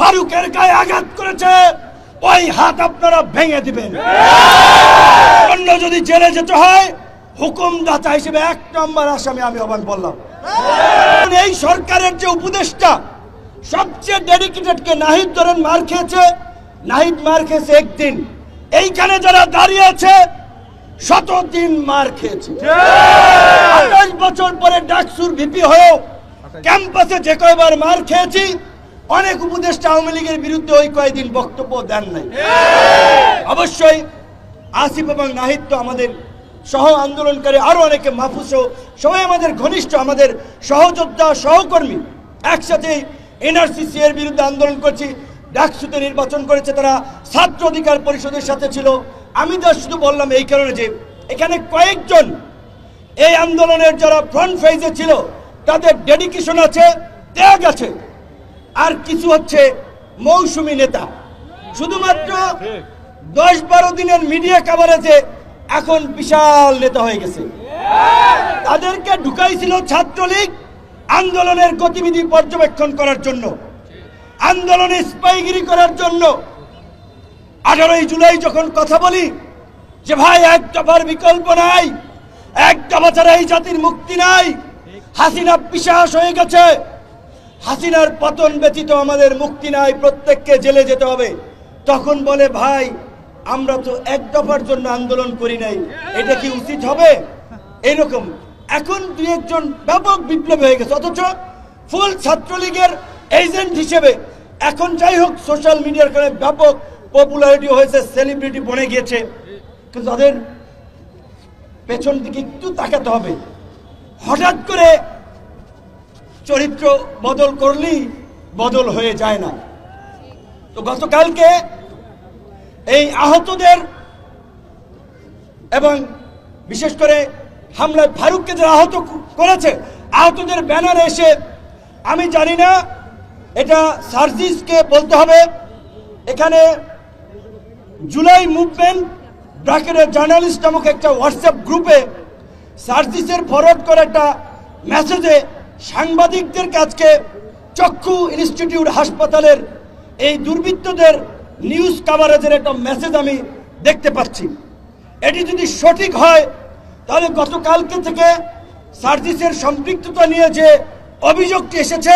ফারুকের গায়ে আঘাত করেছে ওই হাত আপনারা ভেঙে দিবেন। অন্য যদি জেলে যেতে হয় হুকুমদাতা হিসেবে 1 নম্বর আসামি আমি আহ্বান বললাম। এই সরকারের যে উপদেষ্টা সবচেয়ে ডেডিকেটেডকে নাহিদ ধরেন মার খেয়েছে, নাহিদ মার খেয়েছে একদিন, এইখানে যারা দাঁড়িয়ে আছে 100 দিন মার খেয়েছে। 28 বছর পরে ডাকসুর ভিপি হয়েও ক্যাম্পাসে যে কয়বার মার খেয়েছি, অনেক উপদেষ্টা আওয়ামী লীগের বিরুদ্ধে ওই কয়েকদিন বক্তব্য দেন নাই। অবশ্যই আসিফ এবং নাহিদ তো আমাদের সহ আন্দোলনকারী, আরো অনেকে, মাহফুজ সবাই আমাদের ঘনিষ্ঠ, আমাদের সহযোদ্ধা সহকর্মী। একসাথে এনআরসিসি এর বিরুদ্ধে আন্দোলন করছি, ডাকসুতে নির্বাচন করেছে তারা, ছাত্র অধিকার পরিষদের সাথে ছিল। আমি তো শুধু বললাম এই কারণে যে এখানে কয়েকজন এই আন্দোলনের যারা ফ্রন্ট ফেজে ছিল তাদের ডেডিকেশন আছে, ত্যাগ আছে, আর কিছু হচ্ছে মৌসুমী নেতা। শুধুমাত্র 10-12 দিনের মিডিয়া কভারেজে এখন বিশাল নেতা হয়ে গেছে। তাদেরকে ঢুকাইছিল ছাত্রলীগ আন্দোলনের গতিবিধি পর্যবেক্ষণ করার জন্য, আন্দোলনে স্পাইগিরি করার জন্য। 18 জুলাই যখন কথা বলি যে ভাই এক দফার বিকল্প নাই, এক দফা ছাড়া এই জাতির মুক্তি নাই, হাসিনা পিশাচ হয়ে গেছে, হাসিনার পতন ব্যতীত আমাদের মুক্তি নাই, প্রত্যেককে জেলে যেতে হবে, তখন বলে ভাই আমরা তো এক দফার জন্য আন্দোলন করি নাই, এটা কি উচিত হবে? এইরকম এখন 2-1 জন ব্যাপক বিপ্লব হয়ে গেছে, অথচ ফুল ছাত্রলীগের এজেন্ট হিসেবে এখন যাই হোক সোশ্যাল মিডিয়ার কারণে ব্যাপক পপুলারিটি হয়েছে, সেলিব্রিটি বনে গিয়েছে, কিন্তু তাদের পেছন দিকে একটু তাকাতে হবে। হঠাৎ করে চরিত্র বদল করলেই বদল হয়ে যায় না। তো গতকালকে এই আহতদের এবং বিশেষ করে হামলায় ফারুককে যারা আহত করেছে, আহতদের ব্যানারে এসে, আমি জানি না এটা সার্জিসকে বলতে হবে, এখানে জুলাই মুভমেন্ট ব্র্যাকেটের জার্নালিস্ট নামক একটা হোয়াটসঅ্যাপ গ্রুপে সার্জিসের ফরওয়ার্ড করা একটা মেসেজে সাংবাদিকদের কাছে চক্ষু ইনস্টিটিউট হাসপাতালের এই দুর্বৃত্তদের নিউজ কভারেজের একটা মেসেজ আমি দেখতে পাচ্ছি। এটি যদি সঠিক হয় তাহলে গতকালকে থেকে সার্জিসের সম্পৃক্ততা নিয়ে যে অভিযোগটি এসেছে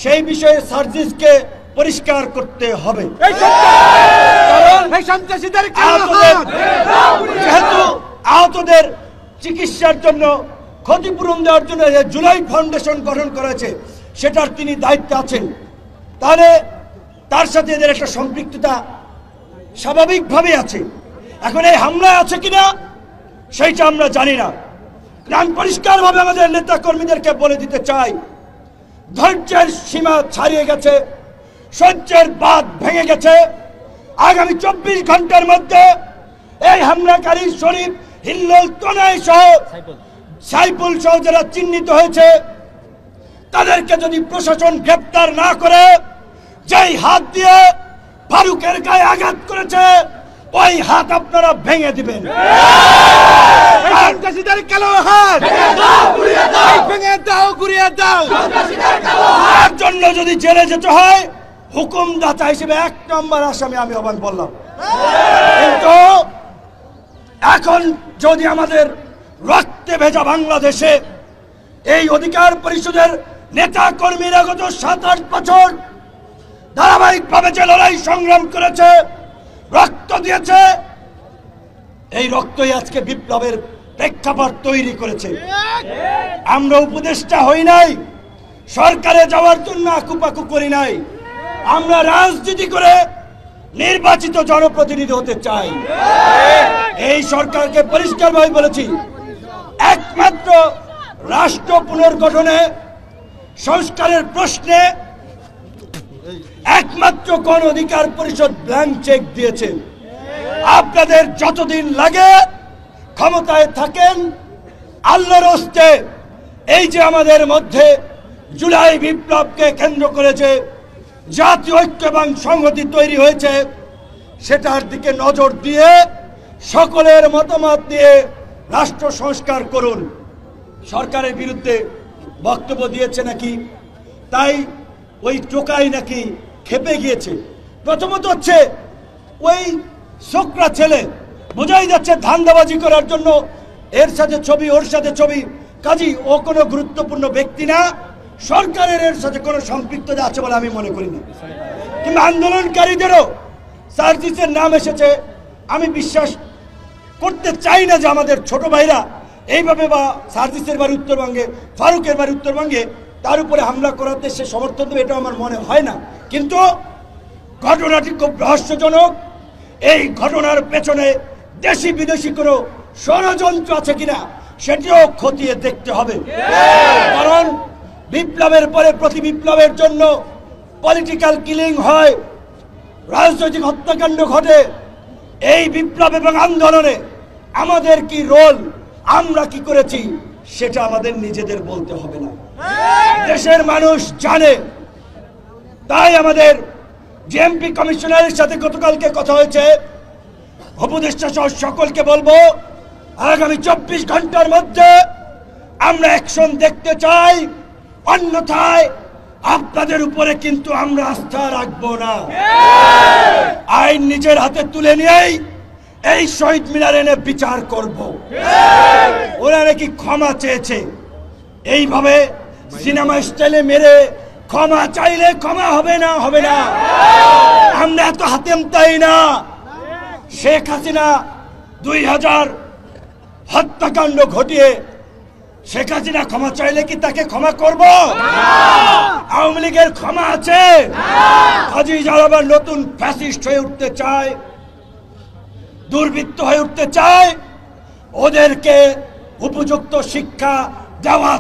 সেই বিষয়ে সার্জিসকে পরিষ্কার করতে হবে। যেহেতু আহতদের চিকিৎসার জন্য ক্ষতিপূরণ দেওয়ার জন্য জুলাই ফাউন্ডেশন গঠন করেছে, সেটার তিনি দায়িত্বে আছেন, তাহলে তার সাথে এদের একটা সম্পৃক্ততা স্বাভাবিকভাবে আছে। এখন এই হামলায় আছে কিনা সেইটা আমরা জানি না। আমি পরিষ্কারভাবে আমাদের নেতা কর্মীদেরকে বলে দিতে চাই, ধৈর্যের সীমা ছাড়িয়ে গেছে, সহ্যের বাঁধ ভেঙে গেছে। আগামী 24 ঘন্টার মধ্যে এই হামলাকারী শরীফ, হিল্লোল, তনয় সহ সাইফুল সহ যারা চিহ্নিত হয়েছে তাদেরকে যদি প্রশাসন গ্রেপ্তার না করে, যেই হাত দিয়ে ফারুকের গায়ে আঘাত করেছে ওই হাত আপনারা ভেঙে দিবেন। তার জন্য যদি জেলে যেতে হয় হুকুমদাতা হিসেবে 1 নম্বর আসামি আমি আহ্বান বললাম। কিন্তু এখন যদি আমাদের রক্তে ভেজা বাংলাদেশে এই অধিকার পরিষদের নেতা কর্মীরা গত 7-8 বছর ধারাবাহিকভাবে যে লড়াই সংগ্রাম করেছে, রক্ত দিয়েছে, এই রক্তই আজকে বিপ্লবের প্রেক্ষাপট তৈরি করেছে। আমরা উপদেষ্টা হই নাই, সরকারে যাওয়ার জন্য আকুপাকু করি নাই, আমরা রাজনীতি করে নির্বাচিত জনপ্রতিনিধি হতে চাই। এই সরকারকে পরিষ্কারভাবে বলেছি, একমাত্র রাষ্ট্র পুনর্গঠনে সংস্কারের প্রশ্নে একমাত্র গণ অধিকার পরিষদ ব্ল্যাঙ্ক চেক দিয়েছে। আপনাদের যতদিন লাগে ক্ষমতায় থাকেন, আল্লাহর হস্তে এই যে আমাদের মধ্যে জুলাই বিপ্লবকে কেন্দ্র করেছে জাতীয় ঐক্য এবং সংহতি তৈরি হয়েছে, সেটার দিকে নজর দিয়ে সকলের মতামত দিয়ে রাষ্ট্র সংস্কার করুন। সরকারের বিরুদ্ধে বক্তব্য দিয়েছে নাকি, তাই ওই টোকাই নাকি খেপে গিয়েছে। প্রথমত হচ্ছে ওই ছোকরা ছেলে, বোঝাই যাচ্ছে ধান্দাবাজি করার জন্য এর সাথে ছবি ওর সাথে ছবি, কাজী ও কোনো গুরুত্বপূর্ণ ব্যক্তি না, সরকারের এর সাথে কোনো সম্পৃক্ততা আছে বলে আমি মনে করি না। কিংবা আন্দোলনকারীদেরও সার্জিসের নাম এসেছে, আমি বিশ্বাস করতে চাই না যে আমাদের ছোট ভাইরা এইভাবে, বা সার্জিসের বাড়ি উত্তরবঙ্গে, ফারুকের বাড়ি উত্তরবঙ্গে, তার উপরে হামলা করাতে সে সমর্থন দেবে, এটা আমার মনে হয় না। কিন্তু ঘটনাটি খুব রহস্যজনক। এই ঘটনার পেছনে দেশি বিদেশি কোনো ষড়যন্ত্র আছে কিনা সেটিও খতিয়ে দেখতে হবে। কারণ বিপ্লবের পরে প্রতি বিপ্লবের জন্য পলিটিক্যাল কিলিং হয়, রাজনৈতিক হত্যাকাণ্ড ঘটে। এই বিপ্লব এবং আন্দোলনে আমাদের কি রোল, আমরা কি করেছি, সেটা আমাদের নিজেদের বলতে হবে না, দেশের মানুষ জানে। তাই আমাদের জিএমপি কমিশনারের সাথে গতকালকে কথা হয়েছে, উপদেষ্টা সহ সকলকে বলবো আগামী 24 ঘন্টার মধ্যে আমরা অ্যাকশন দেখতে চাই, অন্যথায় আপনাদের উপরে কিন্তু আমরা আস্থা রাখবো না। আইন নিজের হাতে তুলে নিয়েই এই শহীদ মিনার এনে বিচার করব। ওরা নাকি ক্ষমা চেয়েছে, এইভাবে সিনেমা স্টাইলে মেরে ক্ষমা চাইলে ক্ষমা হবে না, হবে না। আমরা এত হাতেম তাই না। শেখ হাসিনা 2000 হত্যাকাণ্ড ঘটিয়ে শেখ হাসিনা ক্ষমা চাইলে কি তাকে ক্ষমা করব? আওয়ামী লীগের ক্ষমা আছে? কাজী যারা আবার নতুন ফ্যাসিস্ট হয়ে উঠতে চায়, দুর্বৃত্ত হয়ে উঠতে চায়, ওদেরকে উপযুক্ত শিক্ষা দেওয়া